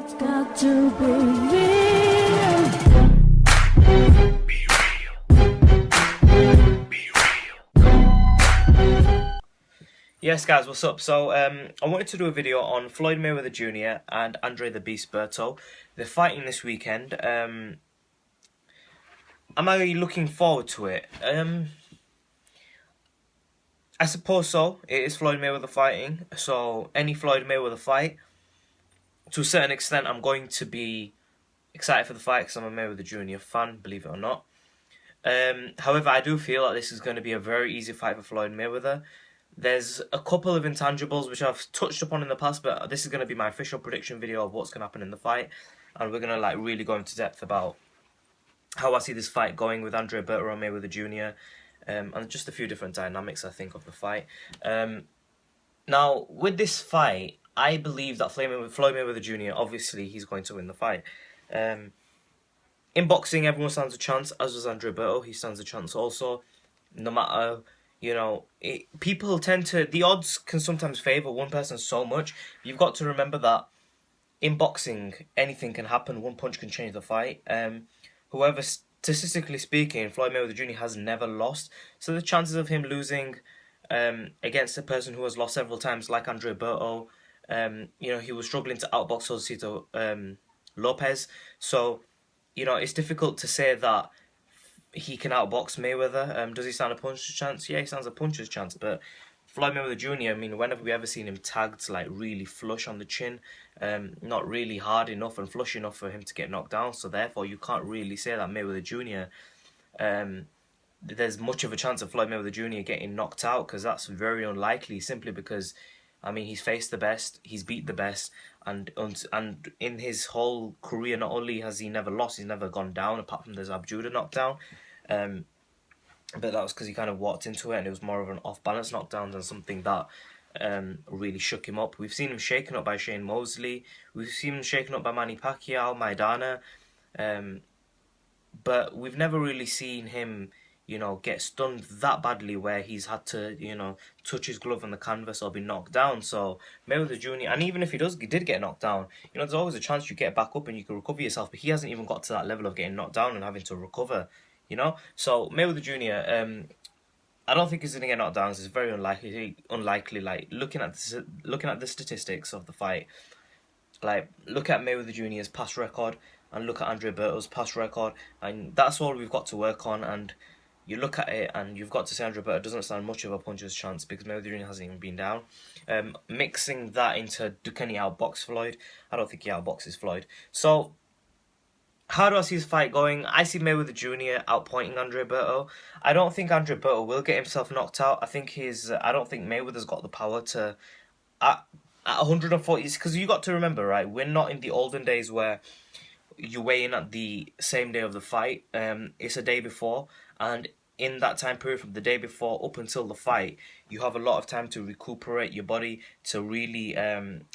It's got to be real. Be real. Be real. Yes, guys, what's up? So, I wanted to do a video on Floyd Mayweather Jr. and Andre the Beast Berto. They're fighting this weekend. Am I looking forward to it? I suppose so. It is Floyd Mayweather fighting, so any Floyd Mayweather fight, to a certain extent, I'm going to be excited for the fight because I'm a Mayweather Jr. fan, believe it or not. However, I do feel like this is going to be a very easy fight for Floyd Mayweather. There's a couple of intangibles which I've touched upon in the past, but this is going to be my official prediction video of what's going to happen in the fight, and we're going to really go into depth about how I see this fight going with Andre Berto and Mayweather Jr. And just a few different dynamics, I think, of the fight. Now, with this fight, I believe that Floyd Mayweather Jr., obviously, he's going to win the fight. In boxing, everyone stands a chance, as does Andre Berto. He stands a chance also. No matter, people tend to... The odds can sometimes favour one person so much. You've got to remember that in boxing, anything can happen. One punch can change the fight. However, statistically speaking, Floyd Mayweather Jr. has never lost. So the chances of him losing against a person who has lost several times, like Andre Berto, he was struggling to outbox Josito Lopez. So, it's difficult to say that he can outbox Mayweather. Does he stand a puncher's chance? Yeah, he stands a puncher's chance. But Floyd Mayweather Jr., when have we ever seen him tagged really flush on the chin? Not really hard enough and flush enough for him to get knocked down. So therefore, you can't really say that Mayweather Jr., there's much of a chance of Floyd Mayweather Jr. getting knocked out, because that's very unlikely, simply because, he's faced the best, he's beat the best, and in his whole career, not only has he never lost, he's never gone down, apart from the Zab Judah knockdown. But that was because he kind of walked into it, and it was more of an off-balance knockdown than something that really shook him up. We've seen him shaken up by Shane Mosley. We've seen him shaken up by Manny Pacquiao, Maidana. But we've never really seen him, get stunned that badly where he's had to, touch his glove on the canvas or be knocked down. So Mayweather Jr., and even if he did get knocked down, there's always a chance you get back up and you can recover yourself. But he hasn't even got to that level of getting knocked down and having to recover. So Mayweather Jr., I don't think he's going to get knocked down. It's very unlikely. Looking at the statistics of the fight, look at Mayweather Jr.'s past record and look at Andre Berto's past record, and that's all we've got to work on. And you look at it, and you've got to say Andre Berto doesn't stand much of a puncher's chance because Mayweather Jr. hasn't even been down. Mixing that into, can he outbox Floyd? I don't think he outboxes Floyd. So, how do I see his fight going? I see Mayweather Jr. outpointing Andre Berto. I don't think Andre Berto will get himself knocked out. I don't think Mayweather's got the power to... At 140... Because you got to remember, right? We're not in the olden days where you weigh in at the same day of the fight. It's a day before. And in that time period from the day before up until the fight, you have a lot of time to recuperate your body, to really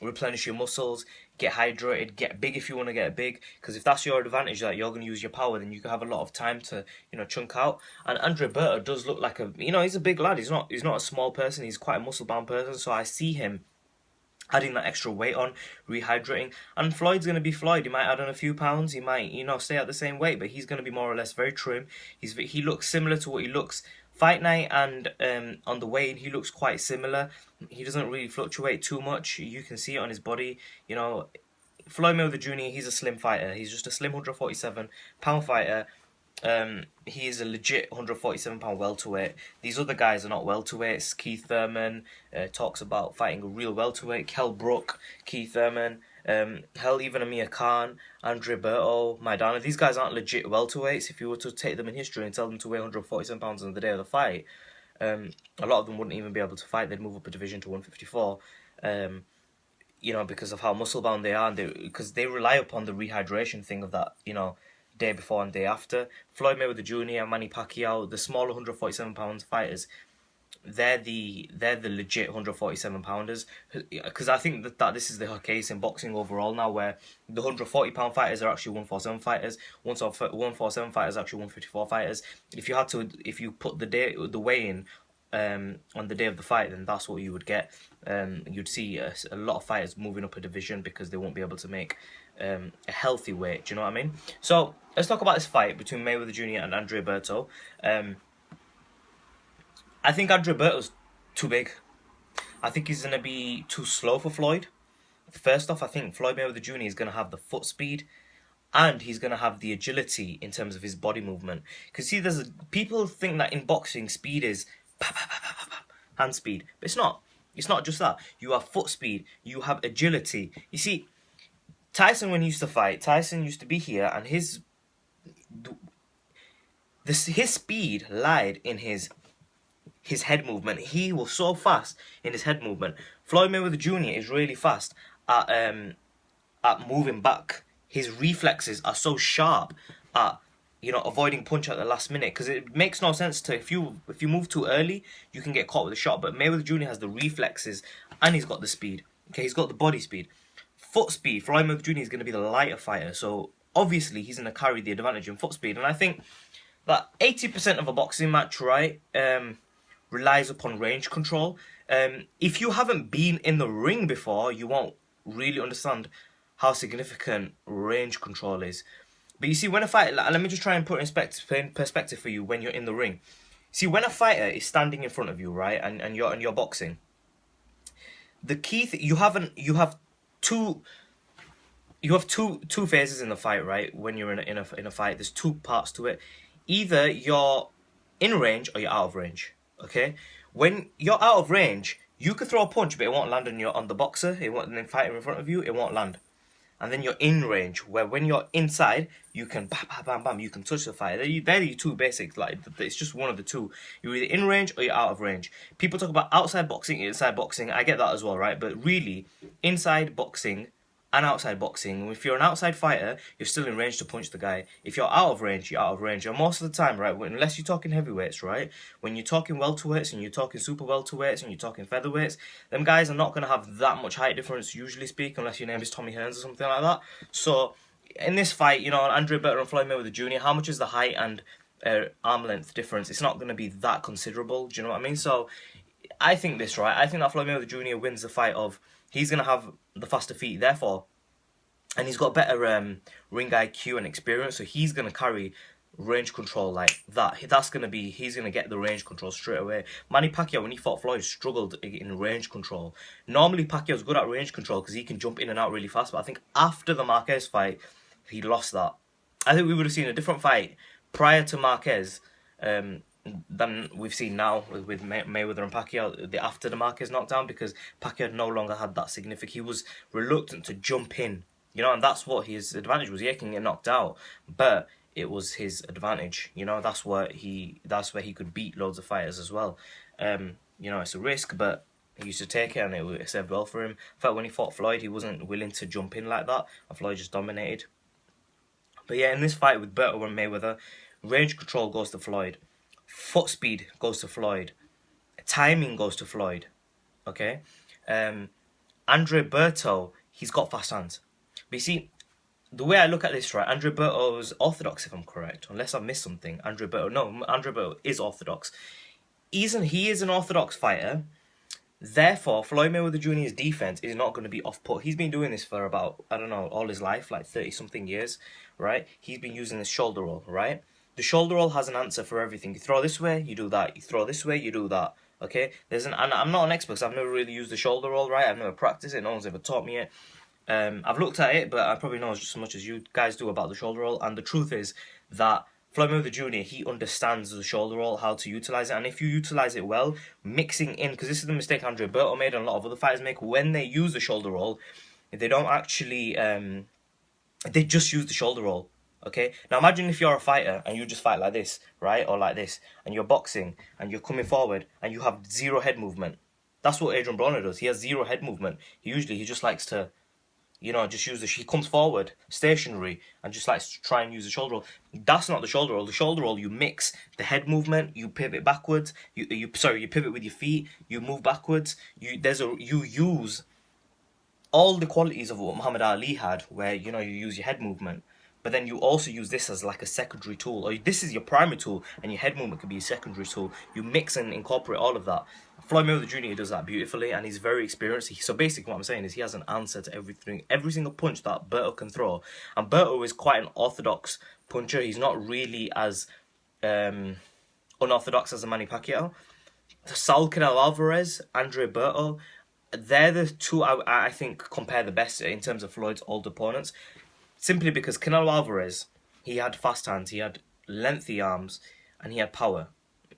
replenish your muscles, get hydrated, get big if you want to get big. Because if that's your advantage, that you're going to use your power, then you can have a lot of time to, chunk out. And Andre Berto does look like he's a big lad. He's not a small person. He's quite a muscle-bound person. So I see him adding that extra weight on, rehydrating. And Floyd's going to be Floyd. He might add on a few pounds. He might, stay at the same weight, but he's going to be more or less very trim. He looks similar to what he looks fight night, and on the weigh-in, he looks quite similar. He doesn't really fluctuate too much. You can see it on his body. Floyd Mayweather Jr., he's a slim fighter. He's just a slim 147-pound fighter. He is a legit 147-pound welterweight. These other guys are not welterweights. Keith Thurman talks about fighting a real welterweight. Kell Brook, Keith Thurman, hell, even Amir Khan, Andre Berto, Maidana. These guys aren't legit welterweights. If you were to take them in history and tell them to weigh 147 pounds on the day of the fight, a lot of them wouldn't even be able to fight. They'd move up a division to 154. Because of how muscle-bound they are, and because they rely upon the rehydration thing of that, day before and day after. Floyd Mayweather Jr., Manny Pacquiao, the smaller 147-pound fighters, they're the legit 147-pounders. Because I think that this is the case in boxing overall now, where the 140-pound fighters are actually 147 fighters, 147 fighters are actually 154 fighters. If you put the weigh-in on the day of the fight, then that's what you would get. You'd see a lot of fighters moving up a division because they won't be able to make a healthy weight. Do you know what I mean? So let's talk about this fight between Mayweather Jr. and Andre Berto. I think Andre Berto's too big. I think he's going to be too slow for Floyd. First off, I think Floyd Mayweather Jr. is going to have the foot speed, and he's going to have the agility in terms of his body movement. Because see, people think that in boxing, speed is hand speed. But it's not. It's not just that. You have foot speed. You have agility. You see, Tyson, when he used to fight, Tyson used to be here, and his speed lied in his head movement. He was so fast in his head movement. Floyd Mayweather Jr. is really fast at moving back. His reflexes are so sharp at avoiding punch at the last minute, because it makes no sense to if you move too early, you can get caught with a shot. But Mayweather Jr. has the reflexes and he's got the speed. Okay, he's got the body speed. Foot speed, Floyd Mayweather Jr. is going to be the lighter fighter, so obviously he's going to carry the advantage in foot speed. And I think that 80% of a boxing match, right, relies upon range control. If you haven't been in the ring before, you won't really understand how significant range control is. But you see, when a fighter, let me just try and put it in perspective for you when you're in the ring. See, when a fighter is standing in front of you, right, and you're boxing, the key thing you have two phases in the fight, right? When you're in a fight, there's two parts to it. Either you're in range or you're out of range. Okay, when you're out of range, you could throw a punch, but it won't land on the boxer. It won't, and then fighter in front of you, it won't land. And then you're in range, where when you're inside, you can bam, bam, bam, bam, you can touch the fighter. They're your two basics. Like, it's just one of the two. You're either in range or you're out of range. People talk about outside boxing, inside boxing. I get that as well, right? But really, inside boxing and outside boxing, if you're an outside fighter, you're still in range to punch the guy. If you're out of range, you're out of range. And most of the time, right, unless you're talking heavyweights, right, when you're talking welterweights and you're talking super welterweights and you're talking featherweights, them guys are not going to have that much height difference, usually speak, unless your name is Tommy Hearns or something like that. So in this fight, Andre Berto and Floyd Mayweather Jr., how much is the height and arm length difference? It's not going to be that considerable. Do you know what I mean? So I think this, right, I think that Floyd Mayweather Jr. wins the fight of, he's going to have the faster feet, therefore, and he's got better ring IQ and experience, so he's going to carry range control like that. He's going to get the range control straight away. Manny Pacquiao, when he fought Floyd, struggled in range control. Normally, Pacquiao's good at range control because he can jump in and out really fast, but I think after the Marquez fight, he lost that. I think we would have seen a different fight prior to Marquez than we've seen now with Mayweather and Pacquiao after the Marquez knockdown, because Pacquiao no longer had that significant. He was reluctant to jump in, and that's what his advantage was. He can get knocked out, but it was his advantage. That's where he could beat loads of fighters as well. It's a risk, but he used to take it, and it served well for him. In fact, when he fought Floyd, he wasn't willing to jump in like that, and Floyd just dominated. But yeah, in this fight with Berto and Mayweather, range control goes to Floyd. Foot speed goes to Floyd. Timing goes to Floyd. Okay? Andre Berto, he's got fast hands. But you see, the way I look at this, right, Andre Berto is orthodox, if I'm correct. Unless I missed something. Andre Berto is orthodox. He is an orthodox fighter. Therefore, Floyd Mayweather Jr.'s defense is not going to be off-put. He's been doing this for about, all his life, like 30-something years, right? He's been using this shoulder roll, right? The shoulder roll has an answer for everything. You throw this way, you do that. You throw this way, you do that. Okay? And I'm not an expert, because I've never really used the shoulder roll, right? I've never practiced it. No one's ever taught me it. I've looked at it, but I probably know just as much as you guys do about the shoulder roll. And the truth is that Floyd Mayweather Jr., he understands the shoulder roll, how to utilize it. And if you utilize it well, mixing in, because this is the mistake Andre Berto made and a lot of other fighters make, when they use the shoulder roll, they don't actually, they just use the shoulder roll. Okay, now imagine if you're a fighter and you just fight like this, right, or like this, and you're boxing and you're coming forward and you have zero head movement. That's what Adrian Broner does. He has zero head movement. He just likes to, just use he comes forward stationary and just likes to try and use the shoulder roll. That's not the shoulder roll. The shoulder roll, you mix the head movement, you pivot backwards, you pivot with your feet, you move backwards. You use all the qualities of what Muhammad Ali had, where you use your head movement. but then you also use this as like a secondary tool, or this is your primary tool, and your head movement could be a secondary tool. You mix and incorporate all of that. Floyd Mayweather Jr. does that beautifully, and he's very experienced. So basically what I'm saying is he has an answer to everything, every single punch that Berto can throw. And Berto is quite an orthodox puncher. He's not really as unorthodox as a Manny Pacquiao. Saul Canelo Alvarez, Andre Berto, they're the two I think compare the best in terms of Floyd's old opponents. Simply because Canelo Alvarez, he had fast hands, he had lengthy arms, and he had power.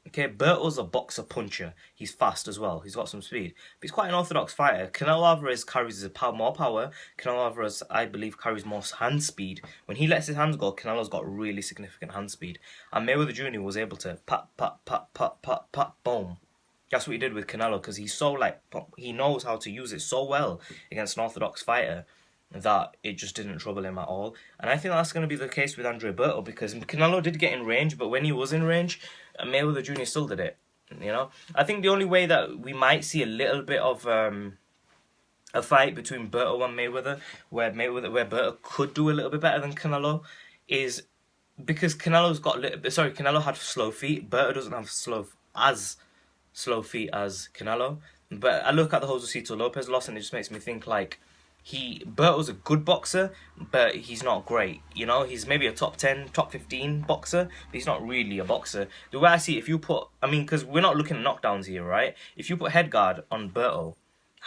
Okay, Berto's a boxer puncher. He's fast as well. He's got some speed. But he's quite an orthodox fighter. Canelo Alvarez carries more power. Canelo Alvarez, I believe, carries more hand speed. When he lets his hands go, Canelo's got really significant hand speed. And Mayweather Jr. was able to pat, boom. That's what he did with Canelo, because he's so, like, he knows how to use it so well against an orthodox fighter that it just didn't trouble him at all. And I think that's going to be the case with Andre Berto, because Canelo did get in range, but when he was in range, Mayweather Jr. still did it. You know, I think the only way that we might see a little bit of a fight between Berto and Mayweather, where Berto could do a little bit better than Canelo, is because Canelo had slow feet. Berto doesn't have slow feet as Canelo. But I look at the Josecito Lopez loss, and it just makes me think like, Berto's a good boxer, but he's not great. You know, he's maybe a top 10, top 15 boxer, but he's not really a boxer. The way I see it, if you put, because we're not looking at knockdowns here, right? If you put head guard on Berto,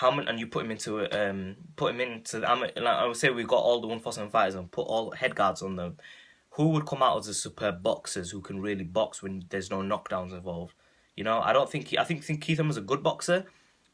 and you put him into I would say we've got all the 147 fighters and put all head guards on them. Who would come out as the superb boxers who can really box when there's no knockdowns involved? You know, I think Keith Thurman's a good boxer,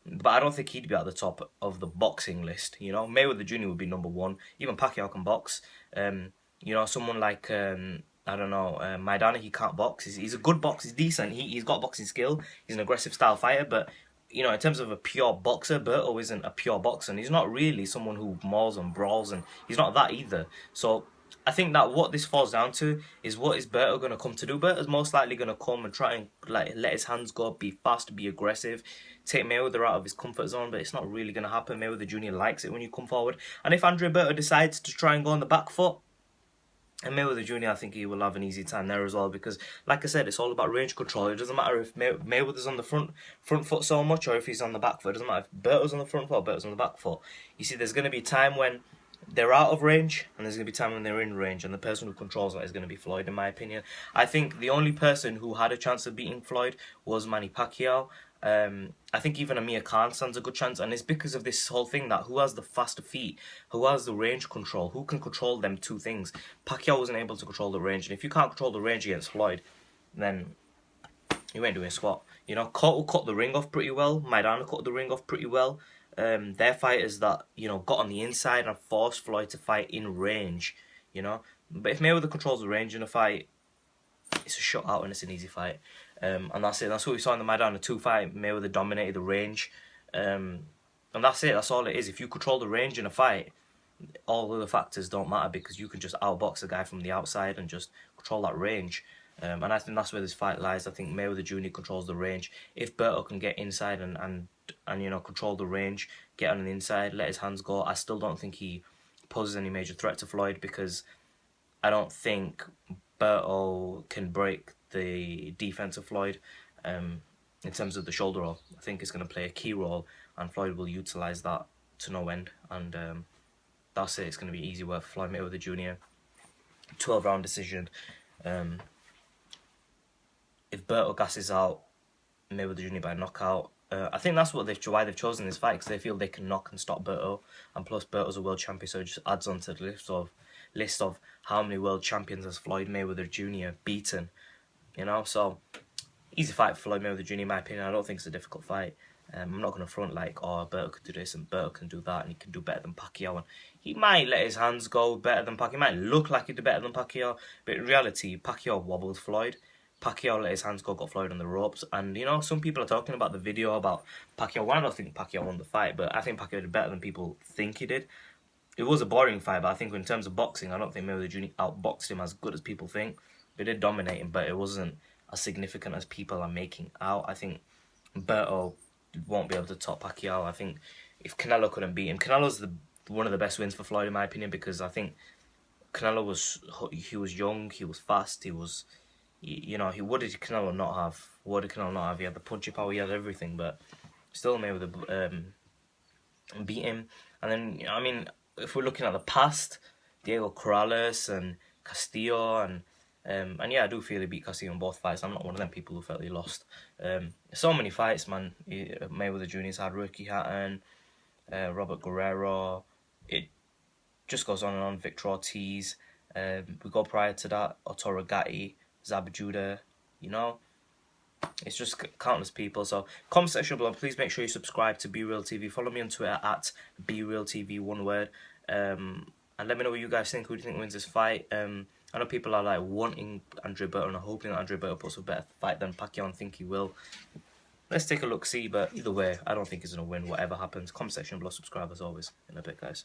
but I don't think he'd be at the top of the boxing list. You know, Mayweather Jr. would be number one. Even Pacquiao can box. You know, someone like Maidana, he can't box. He's a good boxer. He's decent. He's got boxing skill. He's an aggressive style fighter. But you know, in terms of a pure boxer, Berto isn't a pure boxer. And he's not really someone who mauls and brawls, and he's not that either. So I think that what this falls down to is, what is Berto going to come to do? Berto's most likely going to come and try and like let his hands go, be fast, be aggressive, take Mayweather out of his comfort zone, but it's not really going to happen. Mayweather Jr. likes it when you come forward. And if Andre Berto decides to try and go on the back foot, and Mayweather Jr., I think he will have an easy time there as well, because, like I said, it's all about range control. It doesn't matter if Mayweather's on the front foot so much, or if he's on the back foot. It doesn't matter if Berto's on the front foot or Berto's on the back foot. You see, there's going to be a time when they're out of range, and there's going to be time when they're in range, and the person who controls that is going to be Floyd, in my opinion. I think the only person who had a chance of beating Floyd was Manny Pacquiao. I think even Amir Khan stands a good chance, and it's because of this whole thing that who has the faster feet, who has the range control, who can control them two things. Pacquiao wasn't able to control the range, and if you can't control the range against Floyd, then you ain't doing squat. You know, Cotto cut the ring off pretty well, Maidana cut the ring off pretty well. They're fighters that, you know, got on the inside and forced Floyd to fight in range, you know. But if Mayweather controls the range in a fight, it's a shutout and it's an easy fight. And that's it. That's what we saw in the Maidana 2 fight. Mayweather dominated the range. And that's it. That's all it is. If you control the range in a fight, all other factors don't matter, because you can just outbox a guy from the outside and just control that range. And I think that's where this fight lies. I think Mayweather Jr. controls the range. If Berto can get inside and you know, control the range, get on the inside, let his hands go, I still don't think he poses any major threat to Floyd, because I don't think Berto can break the defense of Floyd in terms of the shoulder roll. I think it's going to play a key role, and Floyd will utilise that to no end. And that's it. It's going to be easy work for Floyd Mayweather Jr. 12-round decision. If Berto gasses out Mayweather Jr. by knockout, I think that's why they've chosen this fight, because they feel they can knock and stop Berto, and plus Berto's a world champion, so it just adds on to the list of how many world champions has Floyd Mayweather Jr. beaten, you know. So easy fight for Floyd Mayweather Jr. in my opinion. I don't think it's a difficult fight. I'm not going to front like, oh, Berto could do this and Berto can do that and he can do better than Pacquiao, and he might let his hands go better than Pacquiao. He might look like he'd do better than Pacquiao, but in reality, Pacquiao wobbled Floyd. Pacquiao let his hands go, got Floyd on the ropes. And, you know, some people are talking about the video about Pacquiao. Well, I don't think Pacquiao won the fight, but I think Pacquiao did better than people think he did. It was a boring fight, but I think in terms of boxing, I don't think Mayweather Jr. outboxed him as good as people think. They did dominate him, but it wasn't as significant as people are making out. I think Berto won't be able to top Pacquiao. I think if Canelo couldn't beat him, Canelo's one of the best wins for Floyd, in my opinion, because I think Canelo was young, he was fast, he was, you know, what did Canelo not have? What did Canelo not have? He had the punching power, he had everything, but still Mayweather beat him. And then, I mean, if we're looking at the past, Diego Corrales and Castillo and yeah, I do feel he beat Castillo in both fights. I'm not one of them people who felt he lost. So many fights, man. Mayweather Jr.'s had Ricky Hatton, Robert Guerrero. It just goes on and on. Victor Ortiz. We go prior to that, Otto Gatti, Zab Judah. You know, it's just countless people. So comment section below. Please make sure you subscribe to Be Real TV. Follow me on Twitter at Be Real TV, one word. And let me know what you guys think. Who do you think wins this fight? I know people are like wanting Andre Berto and hoping that Andre Berto puts a better fight than Pacquiao and think he will. Let's take a look, see. But either way, I don't think he's gonna win. Whatever happens, comment section below. Subscribe as always. In a bit, guys.